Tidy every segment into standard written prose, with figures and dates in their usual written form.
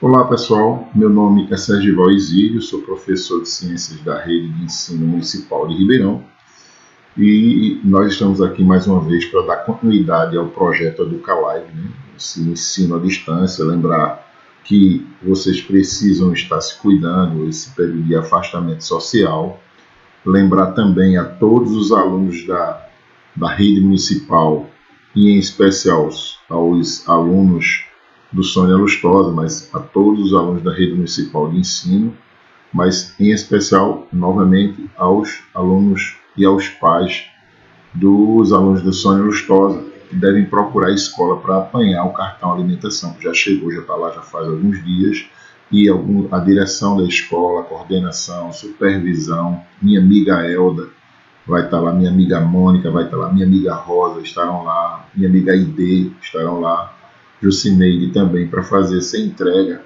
Olá pessoal, meu nome é Sergival Exílio, sou professor de Ciências da Rede de Ensino Municipal de Ribeirão e nós estamos aqui mais uma vez para dar continuidade ao projeto EducaLive, né? Esse ensino à distância. Lembrar que vocês precisam estar se cuidando, esse período de afastamento social. Lembrar também a todos os alunos da rede municipal e em especial aos alunos do Sônia Lustosa, mas a todos os alunos da rede municipal de ensino, mas em especial, novamente, aos alunos e aos pais dos alunos do Sônia Lustosa, que devem procurar a escola para apanhar o cartão alimentação, que já chegou, já está lá já faz alguns dias, e a direção da escola, a coordenação, supervisão, minha amiga Elda, vai estar lá, minha amiga Mônica, vai estar lá, minha amiga Rosa, estarão lá, minha amiga Aide, estarão lá, Jucineide também, para fazer essa entrega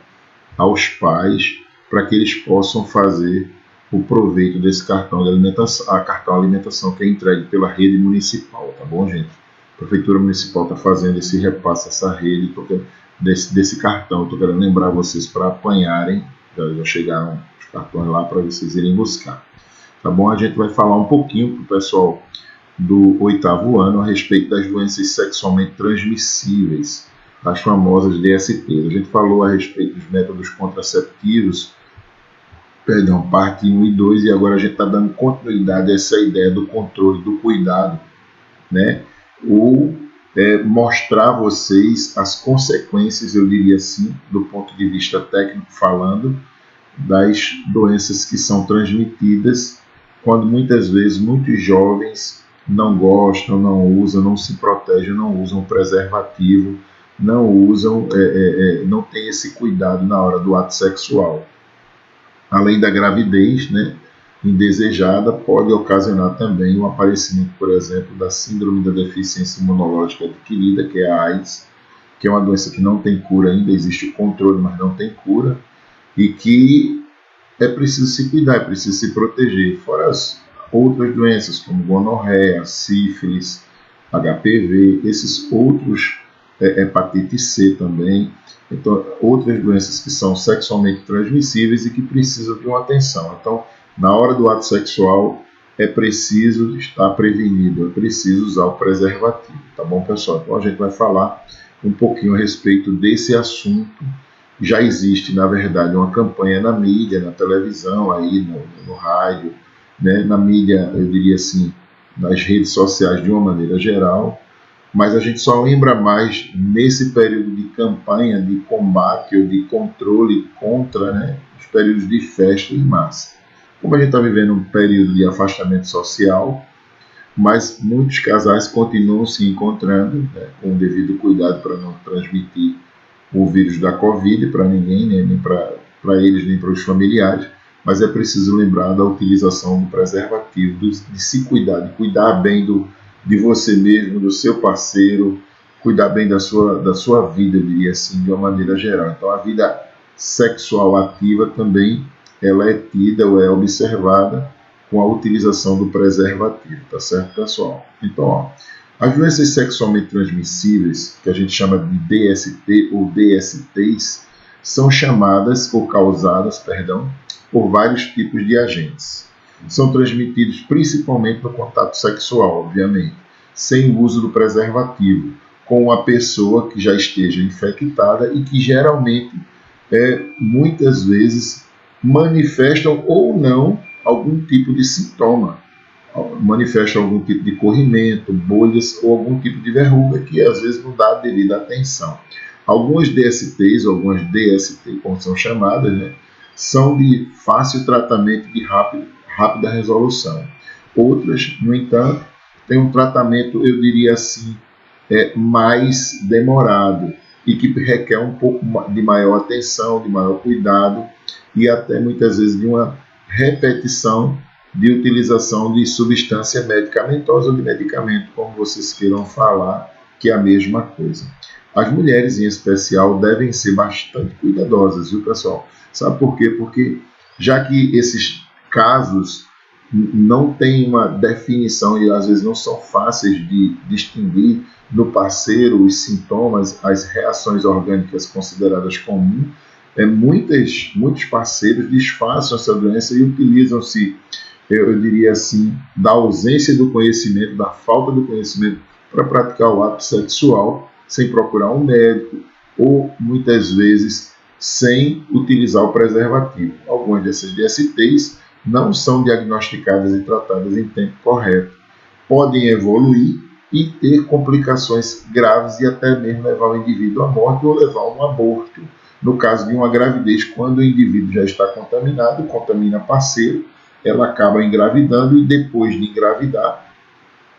aos pais, para que eles possam fazer o proveito desse cartão de alimentação, a cartão alimentação que é entregue pela rede municipal, tá bom, gente? A Prefeitura Municipal está fazendo esse repasse, essa rede desse cartão. Estou querendo lembrar vocês para apanharem, já chegaram os cartões lá para vocês irem buscar. Tá bom? A gente vai falar um pouquinho para o pessoal do 8º ano a respeito das doenças sexualmente transmissíveis, as famosas DSTs. A gente falou a respeito dos métodos contraceptivos, parte 1 e 2, e agora a gente está dando continuidade a essa ideia do controle, do cuidado, né? Ou mostrar a vocês as consequências, eu diria assim, do ponto de vista técnico falando, das doenças que são transmitidas quando muitas vezes muitos jovens não gostam, não usam, não se protegem, não usam preservativo, não usam, não tem esse cuidado na hora do ato sexual. Além da gravidez, né, indesejada, pode ocasionar também o aparecimento, por exemplo, da síndrome da deficiência imunológica adquirida, que é a AIDS, que é uma doença que não tem cura ainda, existe o controle, mas não tem cura, e que é preciso se cuidar, é preciso se proteger, fora as outras doenças como gonorreia, sífilis, HPV, esses outros, hepatite C também, então outras doenças que são sexualmente transmissíveis e que precisam de uma atenção. Então, na hora do ato sexual, é preciso estar prevenido, é preciso usar o preservativo, tá bom, pessoal? Então a gente vai falar um pouquinho a respeito desse assunto. Já existe, na verdade, uma campanha na mídia, na televisão, aí no rádio, né, na mídia, eu diria assim, nas redes sociais de uma maneira geral, mas a gente só lembra mais nesse período de campanha, de combate ou de controle contra, né, os períodos de festa em massa. Como a gente está vivendo um período de afastamento social, mas muitos casais continuam se encontrando, né, com o devido cuidado para não transmitir o vírus da Covid para ninguém, né, nem para eles, nem para os familiares, mas é preciso lembrar da utilização do preservativo, de se cuidar, de cuidar bem de você mesmo, do seu parceiro, cuidar bem da sua vida, eu diria assim, de uma maneira geral. Então, a vida sexual ativa também ela é tida ou é observada com a utilização do preservativo, tá certo, pessoal? Então, ó, as doenças sexualmente transmissíveis, que a gente chama de DST ou DSTs, são chamadas ou causadas, por vários tipos de agentes. São transmitidos principalmente no contato sexual, obviamente, sem o uso do preservativo, com uma pessoa que já esteja infectada e que geralmente, muitas vezes, manifestam ou não algum tipo de sintoma. Manifesta algum tipo de corrimento, bolhas ou algum tipo de verruga que às vezes não dá a devida atenção. Algumas DSTs, algumas DST, como são chamadas, né, são de fácil tratamento e de rápida resolução. Outras, no entanto, têm um tratamento, eu diria assim, mais demorado e que requer um pouco de maior atenção, de maior cuidado e até muitas vezes de uma repetição de utilização de substância medicamentosa ou de medicamento, como vocês queiram falar, que é a mesma coisa. As mulheres, em especial, devem ser bastante cuidadosas, viu, pessoal? Sabe por quê? Porque já que esses casos não têm uma definição e às vezes não são fáceis de distinguir no parceiro os sintomas, as reações orgânicas consideradas comuns, muitos parceiros disfarçam essa doença e utilizam-se, eu diria assim, da ausência do conhecimento, da falta do conhecimento para praticar o ato sexual sem procurar um médico ou muitas vezes sem utilizar o preservativo. Algumas dessas DSTs não são diagnosticadas e tratadas em tempo correto. Podem evoluir e ter complicações graves e até mesmo levar o indivíduo à morte ou levar a um aborto. No caso de uma gravidez, quando o indivíduo já está contaminado, contamina parceiro, ela acaba engravidando e depois de engravidar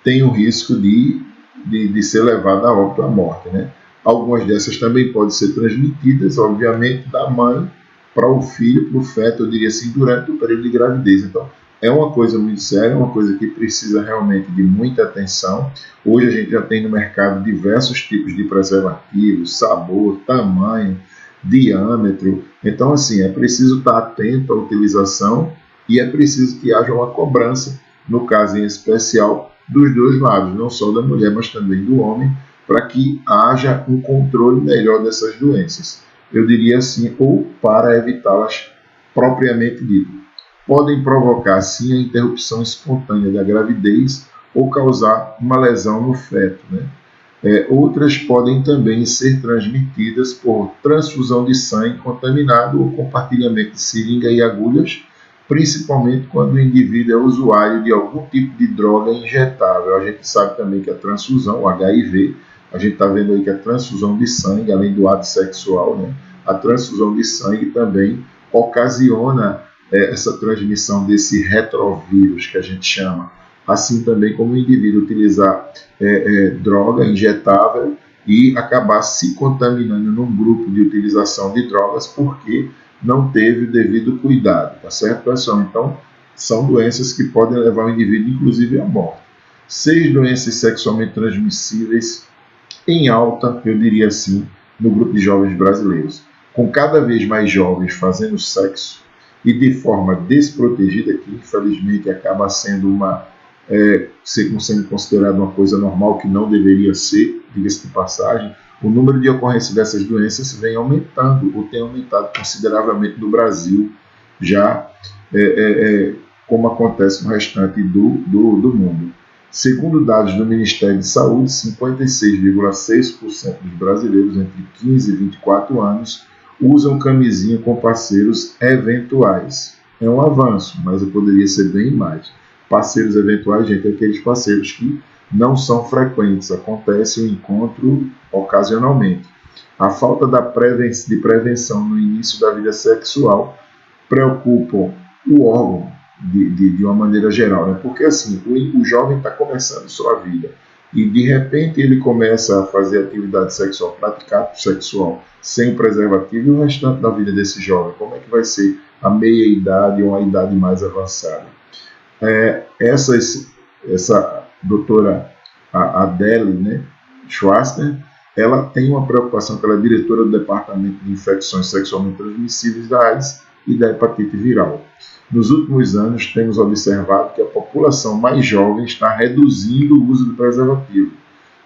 tem o risco de ser levada a óbito, à morte, né? Algumas dessas também podem ser transmitidas, obviamente, da mãe para o filho, para o feto, eu diria assim, durante o período de gravidez. Então, é uma coisa muito séria, uma coisa que precisa realmente de muita atenção. Hoje a gente já tem no mercado diversos tipos de preservativos, sabor, tamanho, diâmetro. Então, assim, é preciso estar atento à utilização e é preciso que haja uma cobrança, no caso em especial, dos dois lados, não só da mulher, mas também do homem, para que haja um controle melhor dessas doenças. Eu diria assim, ou para evitá-las propriamente dito. Podem provocar, sim, a interrupção espontânea da gravidez ou causar uma lesão no feto, né? Outras podem também ser transmitidas por transfusão de sangue contaminado ou compartilhamento de seringa e agulhas, principalmente quando o indivíduo é usuário de algum tipo de droga injetável. A gente sabe também que a transfusão, o HIV, a gente está vendo aí que a transfusão de sangue, além do ato sexual, né, a transfusão de sangue também ocasiona essa transmissão desse retrovírus que a gente chama. Assim também como o indivíduo utilizar droga injetável e acabar se contaminando num grupo de utilização de drogas porque não teve o devido cuidado, tá certo, pessoal? Então, são doenças que podem levar o indivíduo, inclusive, à morte. 6 doenças sexualmente transmissíveis em alta, eu diria assim, no grupo de jovens brasileiros. Com cada vez mais jovens fazendo sexo e de forma desprotegida, que infelizmente acaba sendo sendo considerado uma coisa normal que não deveria ser, diga-se de passagem, o número de ocorrência dessas doenças vem aumentando, ou tem aumentado consideravelmente no Brasil, já como acontece no restante do mundo. Segundo dados do Ministério de Saúde, 56,6% dos brasileiros entre 15 e 24 anos usam camisinha com parceiros eventuais. É um avanço, mas poderia ser bem mais. Parceiros eventuais, gente, é aqueles parceiros que não são frequentes, acontece o encontro ocasionalmente. A falta de prevenção no início da vida sexual preocupa o órgão de uma maneira geral, né? Porque assim, o jovem está começando sua vida e de repente ele começa a fazer atividade sexual, praticar ato sexual sem preservativo e o restante da vida desse jovem, como é que vai ser a meia-idade ou a idade mais avançada? Essa doutora Adele, né, Schwarzer, ela tem uma preocupação, que ela é diretora do Departamento de Infecções Sexualmente Transmissíveis da AIDS e da hepatite viral. Nos últimos anos, temos observado que a população mais jovem está reduzindo o uso do preservativo,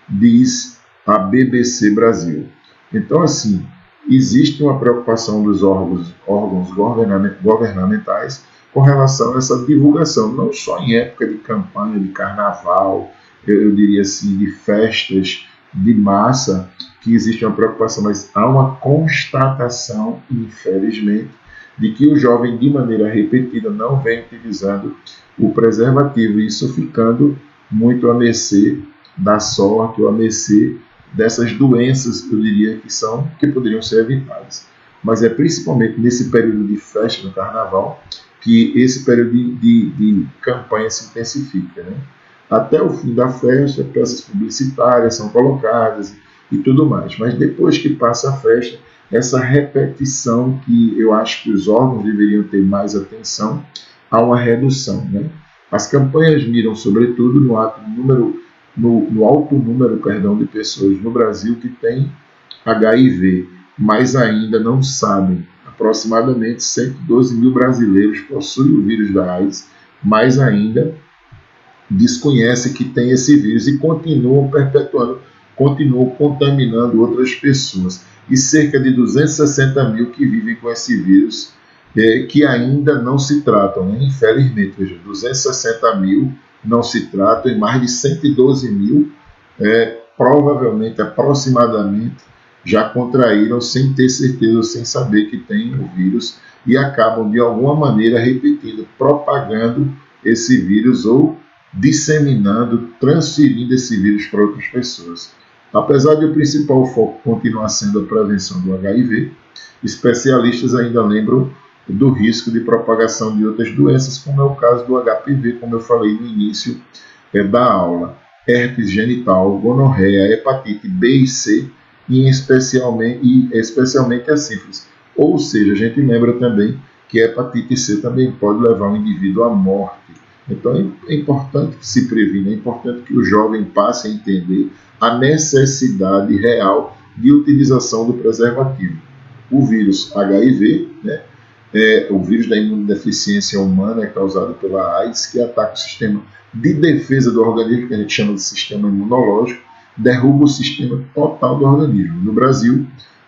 diz a BBC Brasil. Então, assim, existe uma preocupação dos órgãos governamentais com relação a essa divulgação, não só em época de campanha, de carnaval, eu diria assim, de festas de massa, que existe uma preocupação, mas há uma constatação, infelizmente, de que o jovem, de maneira repetida, não vem utilizando o preservativo, isso ficando muito à mercê da sorte, ou à mercê dessas doenças, eu diria, que poderiam ser evitadas. Mas é principalmente nesse período de festa, no carnaval, que esse período de campanha se intensifica, né? Até o fim da festa, peças publicitárias são colocadas e tudo mais. Mas depois que passa a festa, essa repetição que eu acho que os órgãos deveriam ter mais atenção, há uma redução, né? As campanhas miram, sobretudo, no alto número de pessoas no Brasil que têm HIV, mas ainda não sabem. Aproximadamente 112 mil brasileiros possuem o vírus da AIDS, mas ainda desconhecem que tem esse vírus e continuam perpetuando, continuam contaminando outras pessoas. e cerca de 260 mil que vivem com esse vírus, que ainda não se tratam, né? Infelizmente, veja, 260 mil não se tratam e mais de 112 mil, provavelmente, aproximadamente, já contraíram sem ter certeza, sem saber que tem o vírus e acabam, de alguma maneira, repetindo, propagando esse vírus ou disseminando, transferindo esse vírus para outras pessoas. Apesar de o principal foco continuar sendo a prevenção do HIV, especialistas ainda lembram do risco de propagação de outras doenças, como é o caso do HPV, como eu falei no início da aula, herpes genital, gonorreia, hepatite B e C, e especialmente a sífilis. Ou seja, a gente lembra também que a hepatite C também pode levar o indivíduo à morte. Então é importante que se previna, é importante que o jovem passe a entender a necessidade real de utilização do preservativo. O vírus HIV, né, o vírus da imunodeficiência humana, é causado pela AIDS, que ataca o sistema de defesa do organismo, que a gente chama de sistema imunológico, derruba o sistema total do organismo. No Brasil,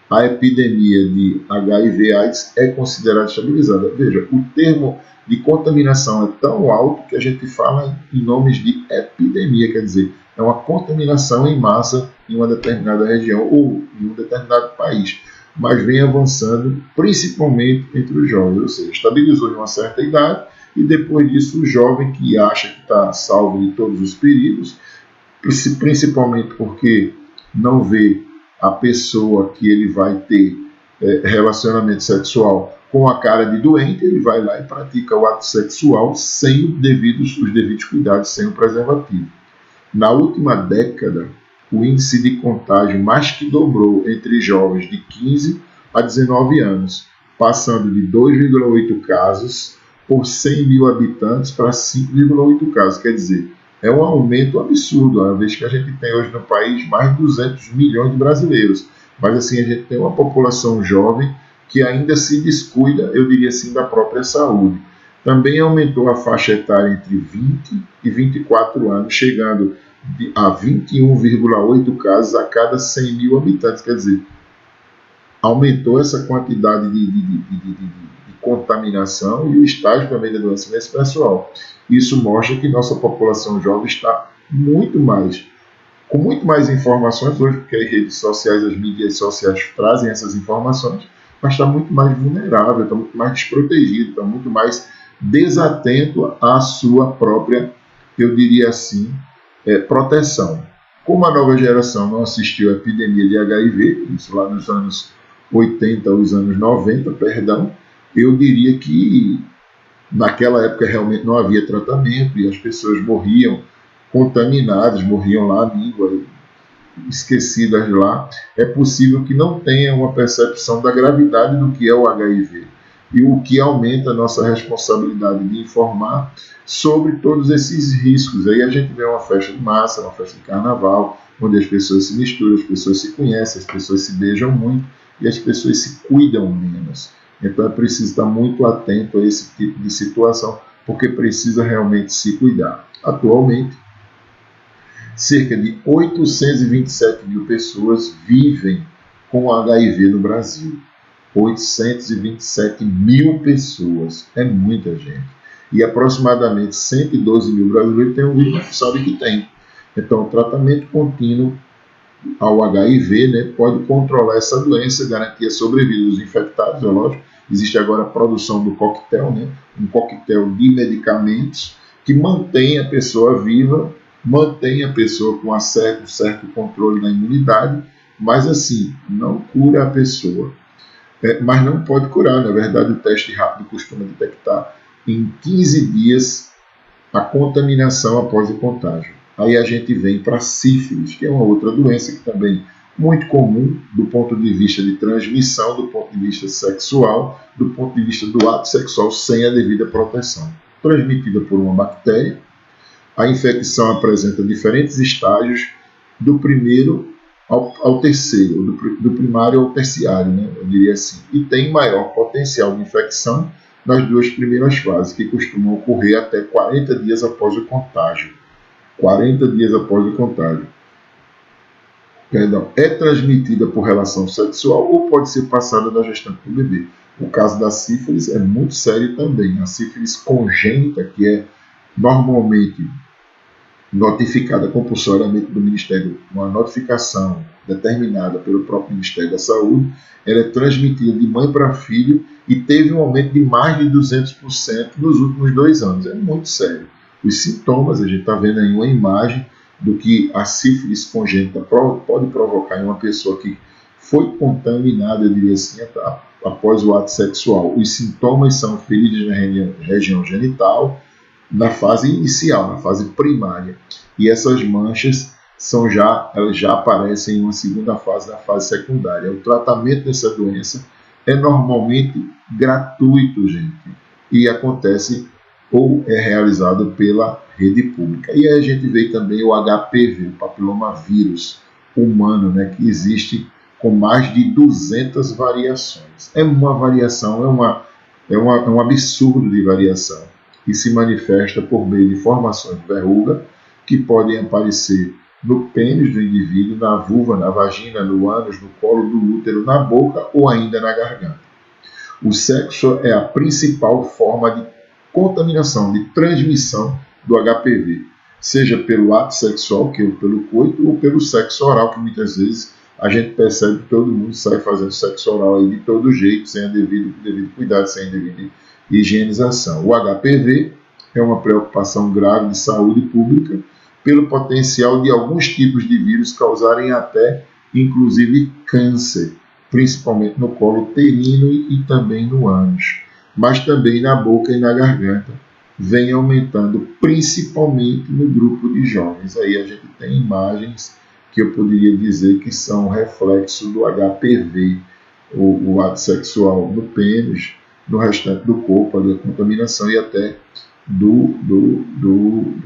a epidemia de HIV/AIDS é considerada estabilizada. Veja, o termo de contaminação é tão alto que a gente fala em nomes de epidemia, quer dizer, é uma contaminação em massa em uma determinada região ou em um determinado país, mas vem avançando principalmente entre os jovens, ou seja, estabilizou em uma certa idade e depois disso o jovem que acha que está salvo de todos os perigos, principalmente porque não vê a pessoa que ele vai ter relacionamento sexual com a cara de doente, ele vai lá e pratica o ato sexual sem os devidos cuidados, sem o preservativo. Na última década, o índice de contágio mais que dobrou entre jovens de 15 a 19 anos, passando de 2,8 casos por 100 mil habitantes para 5,8 casos. Quer dizer, é um aumento absurdo, uma vez que a gente tem hoje no país mais de 200 milhões de brasileiros. Mas assim, a gente tem uma população jovem que ainda se descuida, eu diria assim, da própria saúde. Também aumentou a faixa etária entre 20 e 24 anos, chegando a 21,8 casos a cada 100 mil habitantes. Quer dizer, aumentou essa quantidade de contaminação e o estágio também da doença nesse pessoal. Isso mostra que nossa população jovem está com muito mais informações hoje, porque as redes sociais, as mídias sociais trazem essas informações, mas está muito mais vulnerável, está muito mais desprotegido, está muito mais desatento à sua própria, eu diria assim, proteção. Como a nova geração não assistiu à epidemia de HIV, isso lá nos anos 80, os anos 90, perdão, eu diria que naquela época realmente não havia tratamento e as pessoas morriam contaminadas, morriam lá à língua, esquecidas lá. É possível que não tenha uma percepção da gravidade do que é o HIV e o que aumenta a nossa responsabilidade de informar sobre todos esses riscos. Aí a gente vê uma festa de massa, uma festa de carnaval, onde as pessoas se misturam, as pessoas se conhecem, as pessoas se beijam muito e as pessoas se cuidam menos. Então é preciso estar muito atento a esse tipo de situação, porque precisa realmente se cuidar. Atualmente, cerca de 827 mil pessoas vivem com HIV no Brasil. 827 mil pessoas, é muita gente. E aproximadamente 112 mil brasileiros têm um vírus, não sabe que tem. Então, o tratamento contínuo ao HIV, né, pode controlar essa doença, garantir a sobrevida dos infectados, é lógico. Existe agora a produção do coquetel, né, um coquetel de medicamentos que mantém a pessoa viva, mantém a pessoa com um certo controle da imunidade, mas assim, não cura a pessoa. Mas não pode curar, na verdade o teste rápido costuma detectar em 15 dias a contaminação após o contágio. Aí a gente vem para a sífilis, que é uma outra doença que também é muito comum do ponto de vista de transmissão, do ponto de vista sexual, do ponto de vista do ato sexual sem a devida proteção. Transmitida por uma bactéria, a infecção apresenta diferentes estágios, do primeiro ao terceiro, do primário ao terciário, né, eu diria assim, e tem maior potencial de infecção nas duas primeiras fases, que costumam ocorrer até 40 dias após o contágio. 40 dias após o contágio. perdão, é transmitida por relação sexual ou pode ser passada da gestante para o bebê. O caso da sífilis é muito sério também. A sífilis congênita, que é normalmente notificada compulsoriamente do Ministério, uma notificação determinada pelo próprio Ministério da Saúde, ela é transmitida de mãe para filho e teve um aumento de mais de 200% nos últimos 2 anos. É muito sério. Os sintomas, a gente está vendo aí uma imagem do que a sífilis congênita pode provocar em uma pessoa que foi contaminada, eu diria assim, após o ato sexual. Os sintomas são feridas na região genital, na fase inicial, na fase primária. E essas manchas elas já aparecem em uma segunda fase, na fase secundária. O tratamento dessa doença é normalmente gratuito, gente, e acontece ou é realizado pela rede pública. E aí a gente vê também o HPV, o papilomavírus humano, né, que existe com mais de 200 variações. É uma variação, é um absurdo de variação, que se manifesta por meio de formações de verruga, que podem aparecer no pênis do indivíduo, na vulva, na vagina, no ânus, no colo do útero, na boca ou ainda na garganta. O sexo é a principal forma de contaminação, de transmissão do HPV, seja pelo ato sexual, que é pelo coito, ou pelo sexo oral, que muitas vezes a gente percebe que todo mundo sai fazendo sexo oral aí de todo jeito, sem devido cuidado, sem a devida higienização. O HPV é uma preocupação grave de saúde pública pelo potencial de alguns tipos de vírus causarem até, inclusive, câncer, principalmente no colo uterino e também no ânus, mas também na boca e na garganta, vem aumentando principalmente no grupo de jovens. Aí a gente tem imagens que eu poderia dizer que são reflexo do HPV, o ato sexual no pênis, no restante do corpo, ali, a contaminação e até do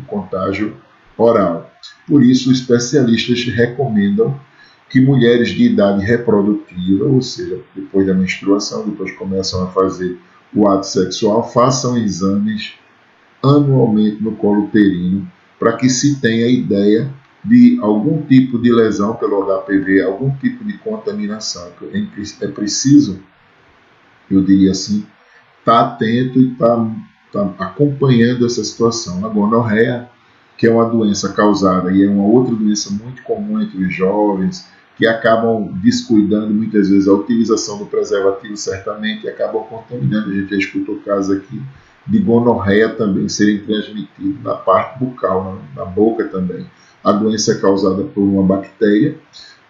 contágio oral. Por isso, especialistas recomendam que mulheres de idade reprodutiva, ou seja, depois da menstruação, depois começam a fazer o ato sexual, façam exames anualmente no colo uterino, para que se tenha ideia de algum tipo de lesão pelo HPV, algum tipo de contaminação. É preciso, eu diria assim, estar atento e estar acompanhando essa situação. A gonorreia, que é uma doença causada e é uma outra doença muito comum entre os jovens, que acabam descuidando muitas vezes a utilização do preservativo, certamente, e acabam contaminando. A gente já escutou casos aqui de gonorreia também serem transmitidos na parte bucal, na boca também. A doença é causada por uma bactéria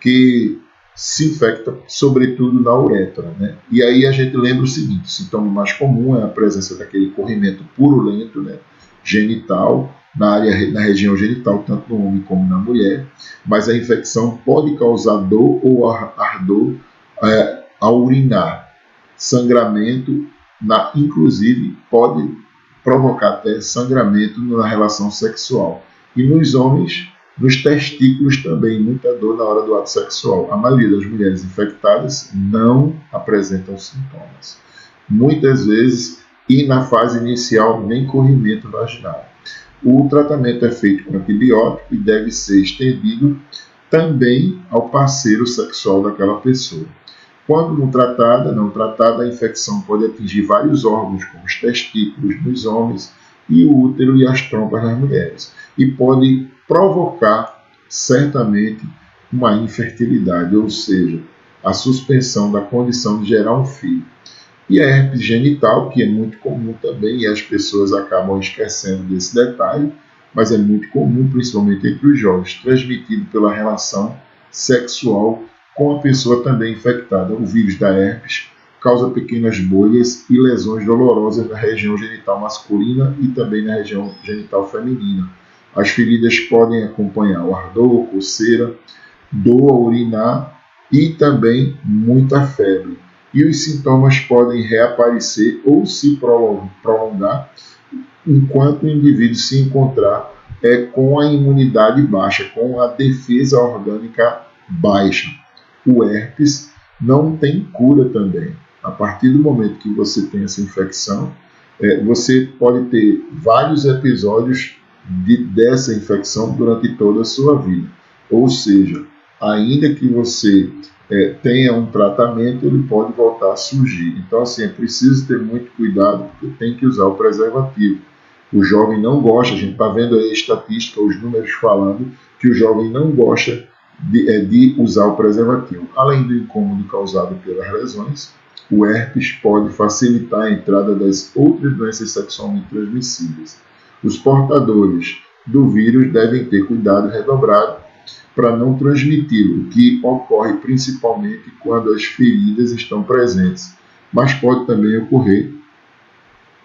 que se infecta sobretudo na uretra, né? E aí a gente lembra o seguinte: o sintoma mais comum é a presença daquele corrimento purulento, né, genital, na região genital, tanto no homem como na mulher, mas a infecção pode causar dor ou ardor ao urinar, sangramento, inclusive pode provocar até sangramento na relação sexual. E nos homens, nos testículos também, muita dor na hora do ato sexual. A maioria das mulheres infectadas não apresentam sintomas. Muitas vezes, e na fase inicial, nem corrimento vaginal. O tratamento é feito com antibiótico e deve ser estendido também ao parceiro sexual daquela pessoa. Quando não tratada, a infecção pode atingir vários órgãos, como os testículos nos homens e o útero e as trompas nas mulheres, e pode provocar, certamente, uma infertilidade, ou seja, a suspensão da condição de gerar um filho. E a herpes genital, que é muito comum também, e as pessoas acabam esquecendo desse detalhe, mas é muito comum, principalmente entre os jovens, transmitido pela relação sexual com a pessoa também infectada. O vírus da herpes causa pequenas bolhas e lesões dolorosas na região genital masculina e também na região genital feminina. As feridas podem acompanhar o ardor, coceira, dor ao urinar e também muita febre. E os sintomas podem reaparecer ou se prolongar enquanto o indivíduo se encontrar com a imunidade baixa, com a defesa orgânica baixa. O herpes não tem cura também. A partir do momento que você tem essa infecção, você pode ter vários episódios dessa infecção durante toda a sua vida. Ou seja, ainda que você tenha um tratamento, ele pode voltar a surgir. Então, assim, é preciso ter muito cuidado, porque tem que usar o preservativo. O jovem não gosta, a gente está vendo aí a estatística, os números falando que o jovem não gosta de usar o preservativo. Além do incômodo causado pelas lesões, o herpes pode facilitar a entrada das outras doenças sexualmente transmissíveis. Os portadores do vírus devem ter cuidado redobrado para não transmiti-lo, o que ocorre principalmente quando as feridas estão presentes, mas pode também ocorrer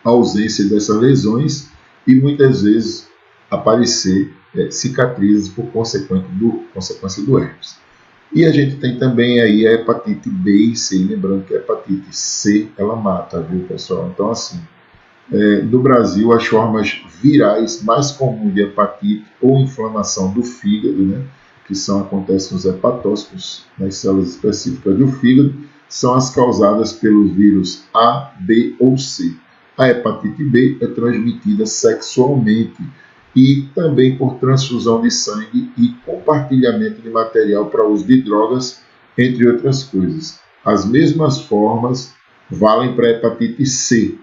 a ausência dessas lesões e muitas vezes aparecer cicatrizes por consequência do herpes. E a gente tem também aí a hepatite B e C, lembrando que a hepatite C ela mata, viu, pessoal? Então, assim, no Brasil, as formas virais mais comuns de hepatite ou inflamação do fígado, né, que acontecem nos hepatócitos, nas células específicas do fígado, são as causadas pelos vírus A, B ou C. A hepatite B é transmitida sexualmente e também por transfusão de sangue e compartilhamento de material para uso de drogas, entre outras coisas. As mesmas formas valem para a hepatite C,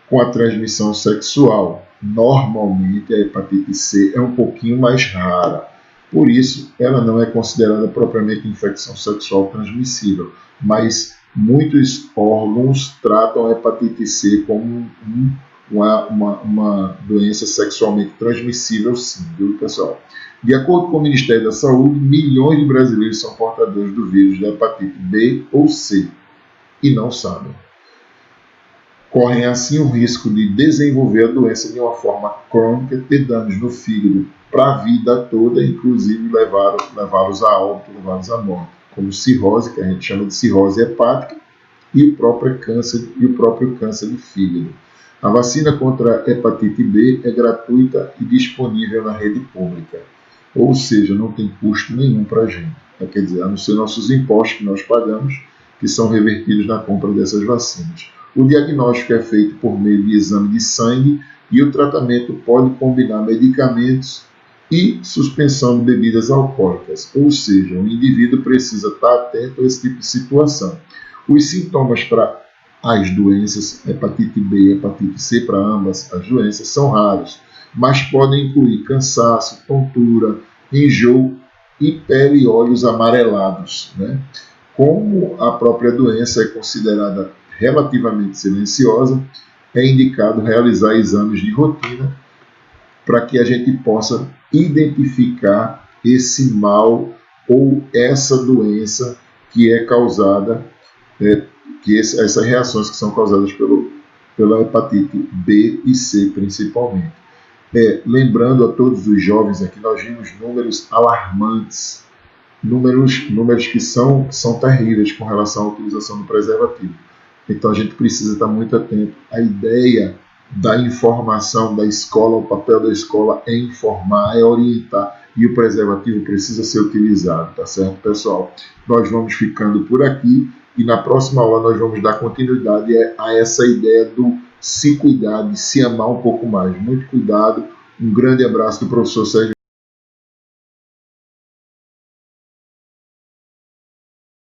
com a transmissão sexual. Normalmente a hepatite C é um pouquinho mais rara, por isso ela não é considerada propriamente infecção sexual transmissível, mas muitos órgãos tratam a hepatite C como uma doença sexualmente transmissível, sim, viu, pessoal? De acordo com o Ministério da Saúde, milhões de brasileiros são portadores do vírus da hepatite B ou C e não sabem. Correm assim o risco de desenvolver a doença de uma forma crônica, ter danos no fígado para a vida toda, inclusive levá-los a óbito, levá-los à morte, como cirrose, que a gente chama de cirrose hepática, e o próprio câncer de fígado. A vacina contra a hepatite B é gratuita e disponível na rede pública, ou seja, não tem custo nenhum para a gente. Quer dizer, a não ser nossos impostos que nós pagamos, que são revertidos na compra dessas vacinas. O diagnóstico é feito por meio de exame de sangue e o tratamento pode combinar medicamentos e suspensão de bebidas alcoólicas, ou seja, o indivíduo precisa estar atento a esse tipo de situação. Os sintomas para as doenças, hepatite B e hepatite C, para ambas as doenças, são raros, mas podem incluir cansaço, tontura, enjoo e pele e olhos amarelados, né? Como a própria doença é considerada relativamente silenciosa, é indicado realizar exames de rotina para que a gente possa identificar esse mal ou essa doença que é causada, essas reações que são causadas pela hepatite B e C principalmente. Lembrando a todos os jovens aqui, nós vimos números alarmantes, números que são terríveis com relação à utilização do preservativo. Então a gente precisa estar muito atento. A ideia da informação da escola, o papel da escola é informar, é orientar, e o preservativo precisa ser utilizado, tá certo, pessoal? Nós vamos ficando por aqui e na próxima aula nós vamos dar continuidade a essa ideia do se cuidar, de se amar um pouco mais. Muito cuidado, um grande abraço do professor Sérgio